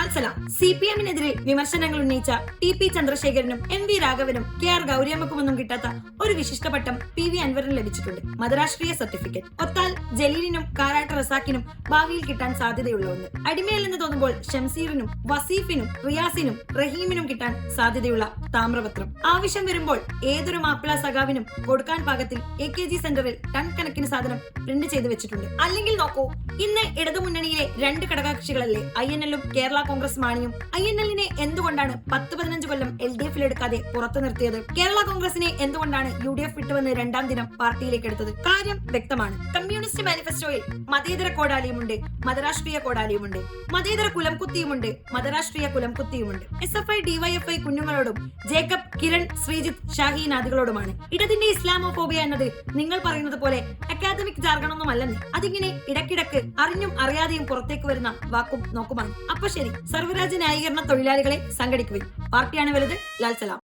ലാൽ സലാം. CPM-നെതിരെ വിമർശനങ്ങൾ ഉന്നയിച്ച TP ചന്ദ്രശേഖരനും MV രാഘവനും KR ഗൗരിയമ്മക്കുമൊന്നും കിട്ടാത്ത ഒരു വിശിഷ്ട പട്ടം PV അൻവറിന് ലഭിച്ചിട്ടുണ്ട്. മതരാഷ്ട്രീയ സർട്ടിഫിക്കറ്റ്. ഒത്താൽ ജലീലിനും കാരാട്ട് റസാക്കിനും ഭാവിയിൽ കിട്ടാൻ സാധ്യതയുള്ള ഒന്ന്. അടിമയല്ലെന്ന് തോന്നുമ്പോൾ ഷംസീറിനും വസീഫിനും റിയാസിനും റഹീമിനും കിട്ടാൻ സാധ്യതയുള്ള താമ്രപത്രം. ആവശ്യം വരുമ്പോൾ ഏതൊരു മാപ്പിള സഖാവിനും കൊടുക്കാൻ പാകത്തിൽ AKG സെന്ററിൽ ടൺ കണക്കിന് സാധനം പ്രിന്റ് ചെയ്ത് വെച്ചിട്ടുണ്ട്. അല്ലെങ്കിൽ നോക്കൂ, ഇന്ന് ഇടതുമുന്നണിയിലെ രണ്ട് ഘടകകക്ഷികളല്ലേ INL-ഉം കേരള കോൺഗ്രസ് മാണിയും. INL-നെ എന്തുകൊണ്ടാണ് 10-15 കൊല്ലം LDF-ൽ എടുക്കാതെ പുറത്തു നിർത്തിയത്? കേരള കോൺഗ്രസിനെ എന്തുകൊണ്ടാണ് UDF വിട്ടുവന്ന് രണ്ടാം ദിനം പാർട്ടിയിലേക്ക് എടുത്തത്? കാര്യം വ്യക്തമാണ്. കമ്മ്യൂണിസ്റ്റ് മാനിഫെസ്റ്റോയിൽ മതേതര കോടാലിയുമുണ്ട്, മതരാഷ്ട്രീയ കോടാലിയുമുണ്ട്. മതേതര കുലംകുത്തിയുമുണ്ട്, മതരാഷ്ട്രീയ കുലംകുത്തിയുമുണ്ട്. SFI DYFI കുഞ്ഞുങ്ങളോടും ജേക്കബ്, കിരൺ, ശ്രീജിത്ത്, ഷാഹീൻ ആദികളോടുമാണ്. ഇടതിന്റെ ഇസ്ലാമോഫോബിയ എന്നത് നിങ്ങൾ പറയുന്നത് പോലെ അക്കാദമിക് ജാർഗണൊന്നും അല്ലെന്നേ. അതിങ്ങനെ ഇടക്കിടക്ക് അറിഞ്ഞും അറിയാതെയും പുറത്തേക്ക് വരുന്ന വാക്കും നോക്കുമാണ്. അപ്പൊ ശരി, സർവ്വരാജ്യ ന്യായീകരണ തൊഴിലാളികളെ സംഘടിക്കുവിൻ. പാർട്ടിയാണ് വലുത്. ലാൽ സലാം.